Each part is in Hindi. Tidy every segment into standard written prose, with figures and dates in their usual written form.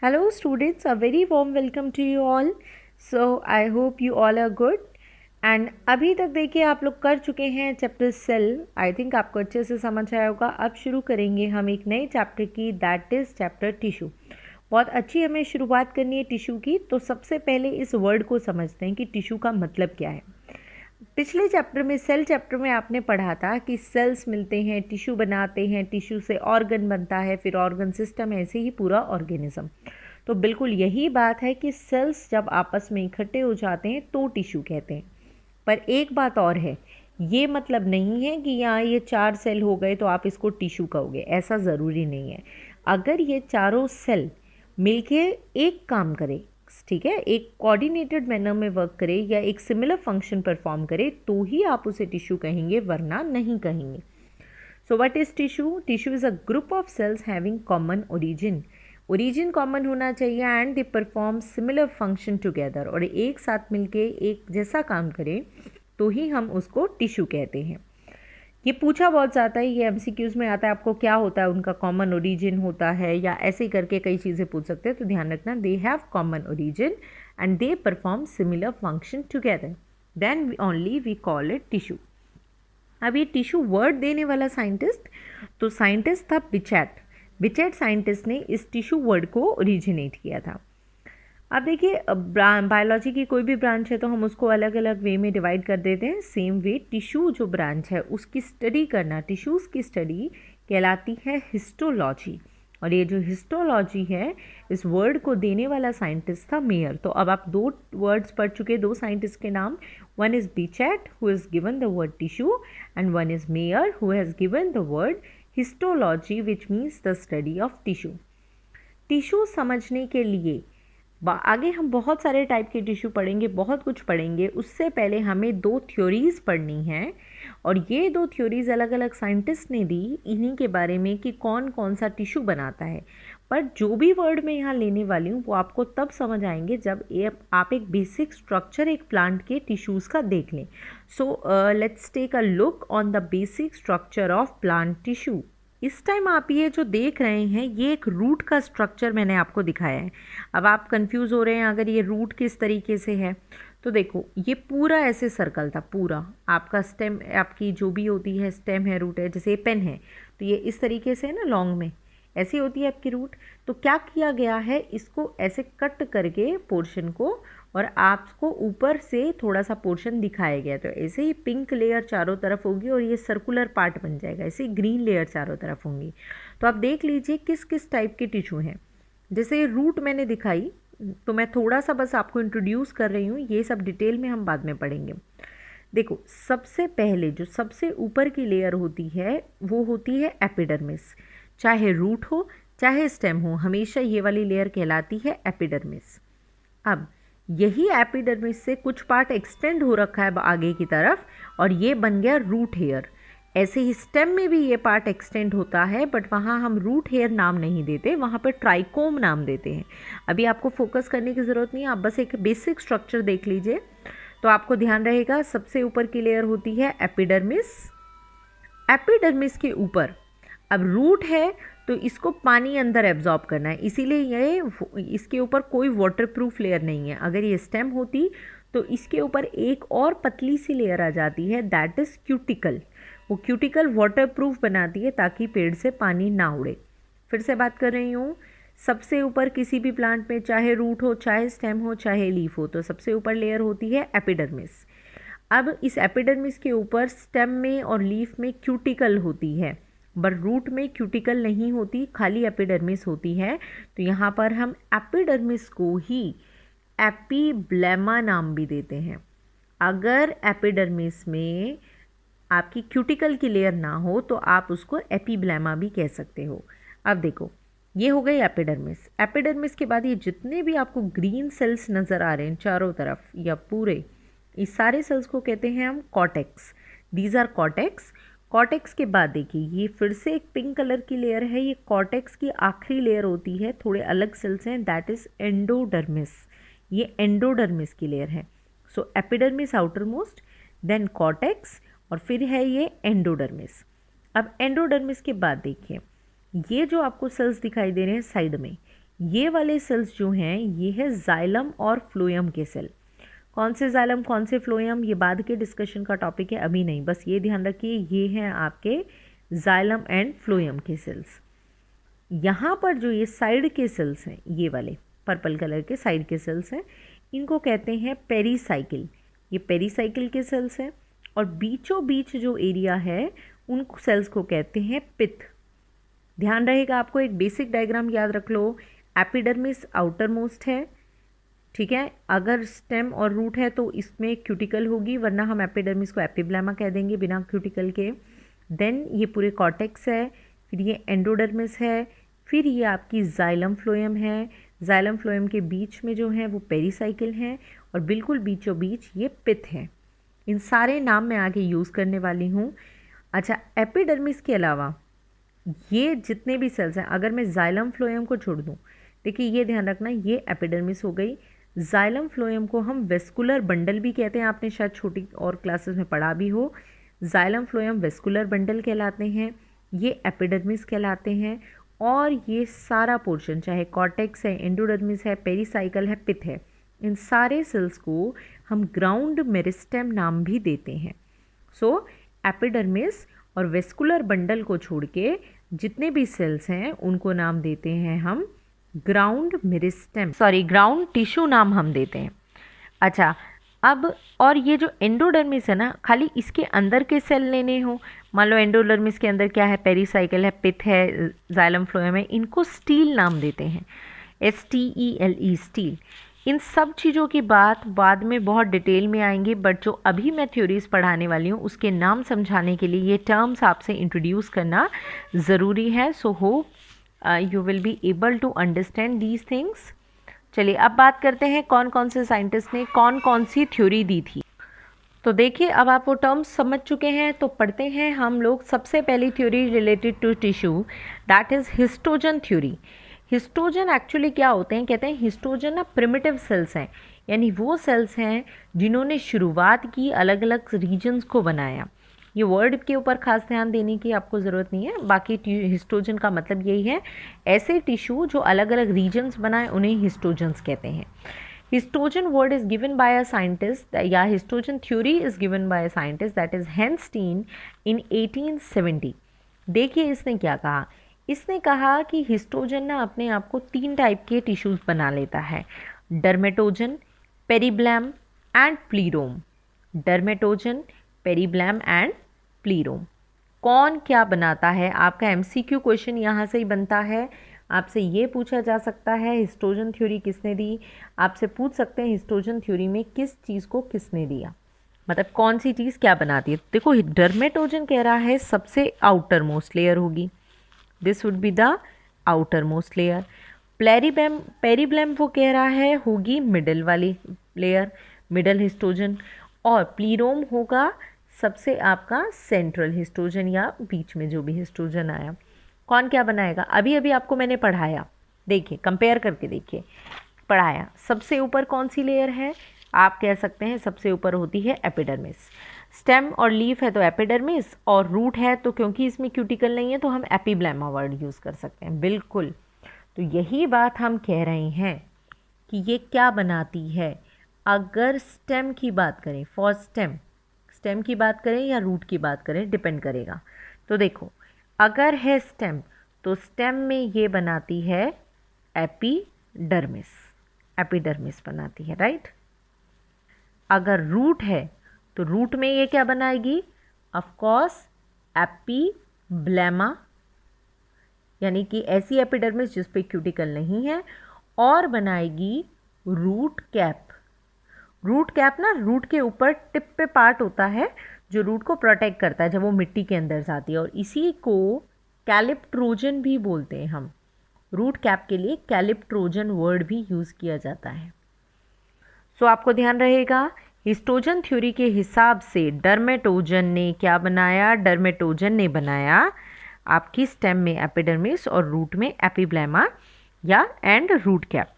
Hello students, a very warm welcome to you all. So I hope you all are good. And अभी तक देखिए आप लोग कर चुके हैं चैप्टर सेल. आई थिंक आपको अच्छे से समझ आया होगा. अब शुरू करेंगे हम एक नए चैप्टर की, दैट इज़ चैप्टर टिश्यू. बहुत अच्छी हमें शुरुआत करनी है टिश्यू की. तो सबसे पहले इस वर्ड को समझते हैं कि टिश्यू का मतलब क्या है. पिछले चैप्टर में, सेल चैप्टर में आपने पढ़ा था कि सेल्स मिलते हैं, टिश्यू बनाते हैं, टिश्यू से ऑर्गन बनता है, फिर ऑर्गन सिस्टम, ऐसे ही पूरा ऑर्गेनिज्म. तो बिल्कुल यही बात है कि सेल्स जब आपस में इकट्ठे हो जाते हैं तो टिश्यू कहते हैं. पर एक बात और है, ये मतलब नहीं है कि यहाँ ये 4 सेल हो गए तो आप इसको टिश्यू कहोगे, ऐसा ज़रूरी नहीं है. अगर ये चारों सेल मिलके एक काम करे, ठीक है, एक कोऑर्डिनेटेड मैनर में वर्क करे या एक सिमिलर फंक्शन परफॉर्म करे, तो ही आप उसे टिश्यू कहेंगे, वरना नहीं कहेंगे. So what is tissue? Tissue is a group of sales having common origin. Origin common होना चाहिए and they perform similar function together, और एक साथ मिलके एक जैसा काम करें तो ही हम उसको टिश्यू कहते हैं. ये पूछा बहुत ज़्यादा है, ये एमसीक्यूज़ में आता है. आपको क्या होता है, उनका कॉमन ओरिजिन होता है या ऐसे ही करके कई चीज़ें पूछ सकते हैं. तो ध्यान रखना, they have common origin and they perform similar function together, then only we call it tissue. अब ये टिश्यू वर्ड देने वाला साइंटिस्ट, तो साइंटिस्ट था बिचैट. बिचैट साइंटिस्ट ने इस टिश्यू वर्ड को ओरिजिनेट किया था. अब देखिए, बायोलॉजी की कोई भी ब्रांच है तो हम उसको अलग अलग वे में डिवाइड कर देते हैं. सेम वे टिश्यू जो ब्रांच है उसकी स्टडी करना, टिश्यूज़ की स्टडी कहलाती है हिस्टोलॉजी. और ये जो हिस्टोलॉजी है, इस वर्ड को देने वाला साइंटिस्ट था मेयर. तो अब आप 2 वर्ड्स पढ़ चुके, 2 साइंटिस्ट के नाम. One is Bichat who is given the word tissue and one is Mayer who has given the word histology which means the study of tissue. Tissue समझने के लिए आगे हम बहुत सारे टाइप के टिश्यू पढ़ेंगे, बहुत कुछ पढ़ेंगे. उससे पहले हमें 2 थ्योरीज़ पढ़नी हैं, और ये 2 थ्योरीज़ अलग अलग साइंटिस्ट ने दी इन्हीं के बारे में कि कौन कौन सा टिश्यू बनाता है. पर जो भी वर्ड मैं यहाँ लेने वाली हूँ वो आपको तब समझ आएंगे जब आप एक बेसिक स्ट्रक्चर एक प्लांट के टिश्यूज़ का देख लें. So let's take a look on the basic structure of plant tissue. इस टाइम आप ये जो देख रहे हैं, ये एक रूट का स्ट्रक्चर मैंने आपको दिखाया है. अब आप कंफ्यूज हो रहे हैं अगर ये रूट किस तरीके से है. तो देखो, ये पूरा ऐसे सर्कल था, पूरा आपका स्टेम, आपकी जो भी होती है स्टेम है, रूट है, जैसे ये पेन है तो ये इस तरीके से है ना, लॉन्ग में ऐसी होती है आपकी रूट. तो क्या किया गया है, इसको ऐसे कट करके पोर्शन को, और आपको ऊपर से थोड़ा सा पोर्शन दिखाया गया. तो ऐसे ही पिंक लेयर चारों तरफ होगी और ये सर्कुलर पार्ट बन जाएगा. ऐसे ही ग्रीन लेयर चारों तरफ होंगी. तो आप देख लीजिए किस किस टाइप के टिश्यू हैं. जैसे रूट मैंने दिखाई, तो मैं थोड़ा सा बस आपको इंट्रोड्यूस कर रही हूँ, ये सब डिटेल में हम बाद में पढ़ेंगे. देखो, सबसे पहले जो सबसे ऊपर की लेयर होती है वो होती है एपिडर्मिस. चाहे रूट हो चाहे स्टेम हो, हमेशा ये वाली लेयर कहलाती है एपिडर्मिस. अब यही एपिडर्मिस से कुछ पार्ट एक्सटेंड हो रखा है आगे की तरफ, और ये बन गया रूट हेयर. ऐसे ही स्टेम में भी ये पार्ट एक्सटेंड होता है, बट वहाँ हम रूट हेयर नाम नहीं देते, वहाँ पर ट्राइकोम नाम देते हैं. अभी आपको फोकस करने की ज़रूरत नहीं है, आप बस एक बेसिक स्ट्रक्चर देख लीजिए तो आपको ध्यान रहेगा. सबसे ऊपर की लेयर होती है एपिडर्मिस. एपिडर्मिस के ऊपर अब रूट है, तो इसको पानी अंदर एब्जॉर्ब करना है, इसीलिए ये इसके ऊपर कोई वाटरप्रूफ लेयर नहीं है. अगर ये स्टेम होती तो इसके ऊपर एक और पतली सी लेयर आ जाती है, दैट इज़ क्यूटिकल. वो क्यूटिकल वाटरप्रूफ बनाती है ताकि पेड़ से पानी ना उड़े. फिर से बात कर रही हूँ, सबसे ऊपर किसी भी प्लांट में, चाहे रूट हो चाहे स्टेम हो चाहे लीफ हो, तो सबसे ऊपर लेयर होती है एपिडर्मिस. अब इस एपिडर्मिस के ऊपर स्टेम में और लीफ में क्यूटिकल होती है, पर रूट में क्यूटिकल नहीं होती, खाली एपिडर्मिस होती है. तो यहाँ पर हम एपिडर्मिस को ही एपीब्लेमा नाम भी देते हैं. अगर एपिडर्मिस में आपकी क्यूटिकल की लेयर ना हो तो आप उसको एपीब्लेमा भी कह सकते हो. अब देखो, ये हो गई एपिडर्मिस. एपिडर्मिस के बाद ये जितने भी आपको ग्रीन सेल्स नज़र आ रहे हैं चारों तरफ या पूरे, इस सारे सेल्स को कहते हैं हम cortex. These are cortex. Cortex के बाद देखिए, ये फिर से एक पिंक कलर की लेयर है, ये कॉर्टेक्स की आखिरी लेयर होती है, थोड़े अलग सेल्स हैं, दैट इज़ एंडोडर्मिस. ये एंडोडर्मिस की लेयर है. So epidermis outermost, then cortex, और फिर है ये एंडोडर्मिस. अब एंडोडर्मिस के बाद देखिए, ये जो आपको सेल्स दिखाई दे रहे हैं साइड में, ये वाले सेल्स जो हैं ये है जाइलम और फ्लोएम के सेल। कौन से जाइलम कौन से फ्लोएम ये बाद के डिस्कशन का टॉपिक है, अभी नहीं, बस ये ध्यान रखिए ये हैं आपके जाइलम एंड फ्लोएम के सेल्स। यहाँ पर जो ये साइड के सेल्स हैं, ये वाले पर्पल कलर के साइड के सेल्स हैं, इनको कहते हैं पेरीसाइकिल। ये पेरीसाइकिल के सेल्स हैं। और बीचों बीच जो एरिया है उन सेल्स को कहते हैं पिथ। ध्यान रहेगा आपको, एक बेसिक डायग्राम याद रख लो। एपिडर्मिस आउटर मोस्ट है, ठीक है। अगर स्टेम और रूट है तो इसमें क्यूटिकल होगी, वरना हम एपिडर्मिस को एपिब्लेमा कह देंगे बिना क्यूटिकल के। देन ये पूरे कॉर्टेक्स है, फिर ये एंडोडर्मिस है, फिर ये आपकी जाइलम फ्लोएम है। जाइलम फ्लोएम के बीच में जो है वो पेरीसाइकिल है, और बिल्कुल बीचों बीच ये पिथ है। इन सारे नाम मैं आगे यूज़ करने वाली हूँ। अच्छा, एपिडर्मिस के अलावा ये जितने भी सेल्स हैं, अगर मैं जाइलम फ्लोएम को छोड़ दूँ, देखिए ये ध्यान रखना, ये एपिडर्मिस हो गई। जाइलम फ्लोएम को हम वेस्कुलर बंडल भी कहते हैं, आपने शायद छोटी और क्लासेस में पढ़ा भी हो। जाइलम फ्लोएम वेस्कुलर बंडल कहलाते हैं, ये एपिडर्मिस कहलाते हैं। और ये सारा पोर्शन, चाहे कॉर्टेक्स है, एंडोडर्मिस है, पेरीसाइकल है, पिथ है, इन सारे सेल्स को हम ग्राउंड मेरिस्टेम नाम भी देते हैं। सो एपिडर्मिस और वेस्कुलर बंडल को छोड़ के जितने भी सेल्स हैं उनको नाम देते हैं हम ग्राउंड मेरिस्टेम, ग्राउंड टिश्यू नाम हम देते हैं। अच्छा, अब और ये जो एंडोडर्मिस है ना, खाली इसके अंदर के सेल लेने हो, मान लो एंडोडर्मिस के अंदर क्या है, पेरीसाइकिल है, पिथ है, जाइलम फ्लोएम है, इनको स्टील नाम देते हैं, STELE स्टील। इन सब चीज़ों की बात बाद में बहुत डिटेल में आएंगी, बट जो अभी मैं थ्योरीज पढ़ाने वाली हूँ उसके नाम समझाने के लिए ये टर्म्स आपसे इंट्रोड्यूस करना ज़रूरी है। So hope you will be able to understand these things. चलिए अब बात करते हैं कौन कौन से साइंटिस्ट ने कौन कौन सी थ्योरी दी थी। तो देखिए, अब आप वो टर्म्स समझ चुके हैं, तो पढ़ते हैं हम लोग। सबसे पहली theory related to tissue, that is histogen theory. Histogen actually क्या होते हैं, कहते हैं हिस्टोजन ना प्रिमिटिव सेल्स हैं, यानी वो सेल्स हैं जिन्होंने शुरुआत की, अलग अलग रीजन्स को बनाया। ये वर्ड के ऊपर खास ध्यान देने की आपको ज़रूरत नहीं है, बाकी हिस्टोजन का मतलब यही है, ऐसे टिश्यू जो अलग अलग रीजन्स बनाए उन्हें हिस्टोजन्स कहते हैं। Histogen word is given by a scientist, या histogen theory is given by a scientist, that is Hanstein in 1870। देखिए इसने क्या कहा, इसने कहा कि हिस्टोजन ना अपने आप को 3 टाइप के टिश्यूज बना लेता है, dermatogen, periblem and plerome. Dermatogen, periblem and plerome. कौन क्या बनाता है, आपका MCQ क्वेश्चन यहाँ से ही बनता है। आपसे ये पूछा जा सकता है हिस्टोजन थ्योरी किसने दी, आपसे पूछ सकते हैं हिस्टोजन थ्योरी में किस चीज़ को किसने दिया, मतलब कौन सी चीज़ क्या बनाती है। देखो डर्मेटोजन कह रहा है सबसे आउटर मोस्ट लेयर होगी, this would be the outer most layer. Periblem वो कह रहा है होगी मिडल वाली लेयर, मिडल हिस्टोजन। और प्लीरोम होगा सबसे आपका सेंट्रल हिस्टोजन, या बीच में जो भी हिस्टोजन आया। कौन क्या बनाएगा, अभी अभी आपको मैंने पढ़ाया, देखिए कंपेयर करके देखिए, पढ़ाया। सबसे ऊपर कौन सी लेयर है, आप कह सकते हैं सबसे ऊपर होती है एपिडर्मिस। स्टेम और लीफ है तो एपिडर्मिस, और रूट है तो क्योंकि इसमें क्यूटिकल नहीं है तो हम एपिब्लेमा वर्ड यूज़ कर सकते हैं, बिल्कुल। तो यही बात हम कह रहे हैं कि ये क्या बनाती है। अगर स्टेम की बात करें, फॉर स्टेम की बात करें या रूट की बात करें, डिपेंड करेगा। तो देखो, अगर है स्टेम तो स्टेम में ये बनाती है एपिडर्मिस, एपिडर्मिस बनाती है, राइट। अगर रूट है तो रूट में ये क्या बनाएगी, ऑफ कोर्स एपिब्लेमा, यानी कि ऐसी एपिडर्मिस जिस पे क्यूटिकल नहीं है, और बनाएगी रूट कैप। रूट कैप ना रूट के ऊपर टिप पे पार्ट होता है जो रूट को प्रोटेक्ट करता है जब वो मिट्टी के अंदर जाती है, और इसी को कैलिप्ट्रोजन भी बोलते हैं हम। रूट कैप के लिए कैलिप्ट्रोजन वर्ड भी यूज़ किया जाता है। सो आपको ध्यान रहेगा, हिस्टोजन थ्योरी के हिसाब से डर्मेटोजन ने क्या बनाया, डर्मेटोजन ने बनाया आपकी स्टेम में एपिडर्मिस और रूट में एपिब्लेमा या एंड रूट कैप।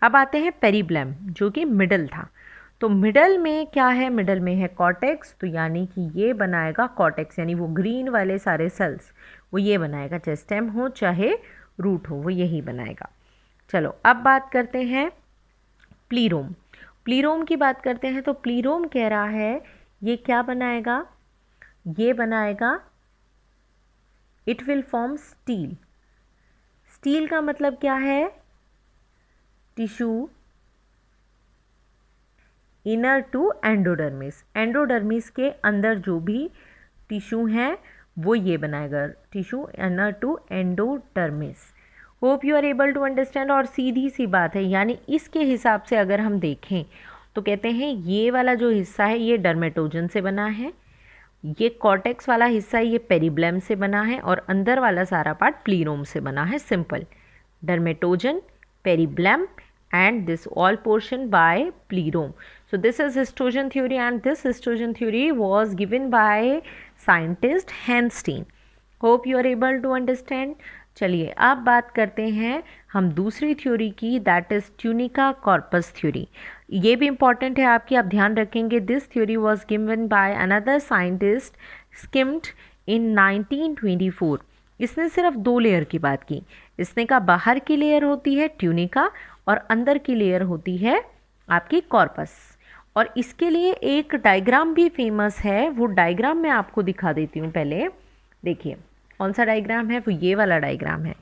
अब आते हैं पेरीब्लेम जो कि मिडल था। तो मिडल में क्या है, मिडल में है कॉर्टेक्स, तो यानी कि ये बनाएगा कॉर्टेक्स, यानी वो ग्रीन वाले सारे सेल्स वो ये बनाएगा, चाहे स्टेम हो चाहे रूट हो वो यही बनाएगा। चलो अब बात करते हैं प्लीरोम। प्लीरोम की बात करते हैं तो प्लीरोम कह रहा है ये क्या बनाएगा, ये बनाएगा, it will form stele. Stele का मतलब क्या है, tissue inner to endodermis. Endodermis के अंदर जो भी टिश्यू हैं वो ये बनाएगा, tissue inner to endodermis. Hope you are able to understand. और सीधी सी बात है, यानी इसके हिसाब से अगर हम देखें तो कहते हैं ये वाला जो हिस्सा है ये डर्मेटोजन से बना है, ये कॉर्टेक्स वाला हिस्सा ये पेरिब्लम से बना है, और अंदर वाला सारा पार्ट प्लीरोम से बना है। Simple, dermatogen, periblem and this all portion by plerome. So this is histogen theory, and this histogen theory was given by scientist Hainstein. Hope you are able to understand. चलिए अब बात करते हैं हम दूसरी थ्योरी की, that is tunica corpus theory. ये भी इंपॉर्टेंट है आपकी, आप ध्यान रखेंगे। This theory was given by another scientist Schmidt in 1924। इसने सिर्फ 2 लेयर की बात की। इसने कहा बाहर की लेयर होती है ट्यूनिका और अंदर की लेयर होती है आपकी कॉर्पस। और इसके लिए एक डायग्राम भी फेमस है, वो डायग्राम मैं आपको दिखा देती हूँ। पहले देखिए कौन सा डायग्राम है, वो ये वाला डायग्राम है।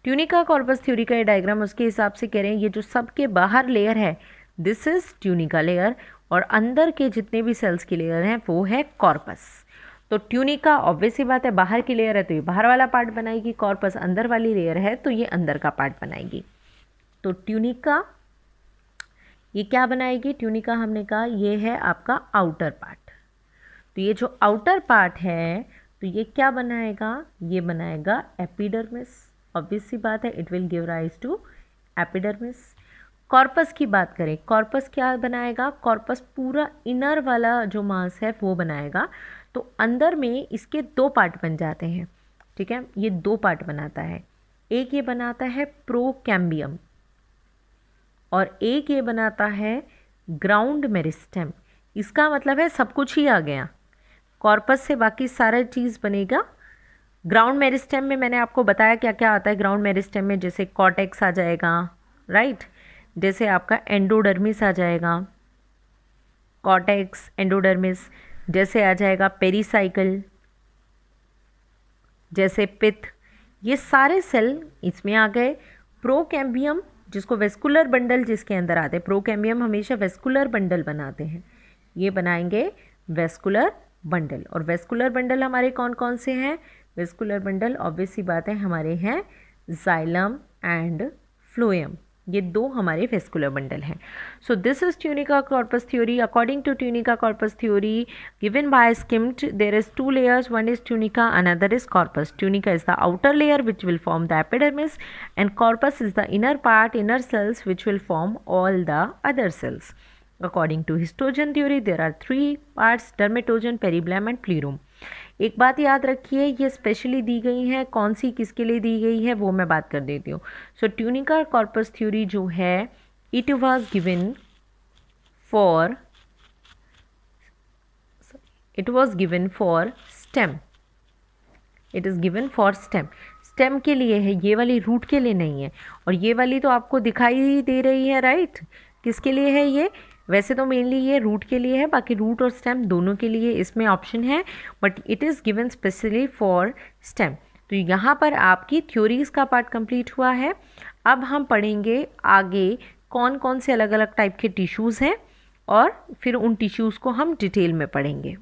ट्यूनिका कॉर्पस थ्योरी का ये डायग्राम उसके हिसाब से कह रहे हैं ये जो सबके बाहर लेयर है दिस इज ट्यूनिका लेयर, और अंदर के जितने भी सेल्स की लेयर हैं वो है कॉर्पस। तो ट्यूनिका ऑब्वियस ही बात है बाहर की लेयर है तो ये बाहर वाला पार्ट बनाएगी, कॉर्पस अंदर वाली लेयर है तो ये अंदर का पार्ट बनाएगी। तो ट्यूनिका ये क्या बनाएगी, ट्यूनिका हमने कहा ये है आपका आउटर पार्ट। तो ये जो आउटर पार्ट है तो ये क्या बनाएगा, ये बनाएगा एपिडर्मिस। ऑब्वियस सी बात है, it will give rise to epidermis. Corpus की बात करें, कॉर्पस क्या बनाएगा, कॉर्पस पूरा इनर वाला जो मांस है वो बनाएगा। तो अंदर में इसके 2 पार्ट बन जाते हैं, ठीक है, ये 2 पार्ट बनाता है। एक ये बनाता है प्रोकैम्बियम और एक ये बनाता है ग्राउंड मेरिस्टेम। इसका मतलब है सब कुछ ही आ गया, कॉर्पस से बाकी सारा चीज़ बनेगा। ग्राउंड मेरिस्टेम में मैंने आपको बताया क्या क्या आता है ग्राउंड मेरिस्टेम में, जैसे कॉर्टेक्स आ जाएगा, राइट, जैसे आपका एंडोडर्मिस आ जाएगा, कॉर्टेक्स एंडोडर्मिस, जैसे आ जाएगा पेरीसाइकिल, जैसे पित्त, ये सारे सेल इसमें आ गए। प्रोकैम्बियम जिसको वेस्कुलर बंडल जिसके अंदर आते हैं, प्रोकैम्बियम हमेशा वेस्कुलर बंडल बनाते हैं, ये बनाएंगे वेस्कुलर बंडल। और वेस्कुलर बंडल हमारे कौन कौन से हैं, वेस्कुलर बंडल ऑब्वियस सी बात है हमारे हैं जाइलम एंड फ्लोएम, ये 2 हमारे वेस्कुलर बंडल हैं। So this is tunica corpus theory. According to tunica corpus theory given by Schmidt, there is 2 layers, one is tunica, another is corpus. Tunica is the outer layer which will form the epidermis, and corpus is the inner part, inner cells which will form all the other cells. According to histogen theory there are 3 parts, dermatogen, पेरिब्लम and प्लीरोम। एक बात याद रखिए, ये स्पेशली दी गई है, कौन सी किसके लिए दी गई है वो मैं बात कर देती हूँ। सो ट्यूनिका कॉर्पस थ्योरी जो है it was given for stem, it is given for stem. Stem के लिए है, ये वाली रूट के लिए नहीं है। और ये वाली तो आपको दिखाई दे रही है, राइट, किसके लिए है ये, वैसे तो मेनली ये रूट के लिए है, बाकी रूट और स्टेम दोनों के लिए इसमें ऑप्शन है, but it is given specially for stem. तो यहाँ पर आपकी थ्योरीज का पार्ट कंप्लीट हुआ है। अब हम पढ़ेंगे आगे कौन कौन से अलग अलग टाइप के टिश्यूज़ हैं और फिर उन टिश्यूज़ को हम डिटेल में पढ़ेंगे।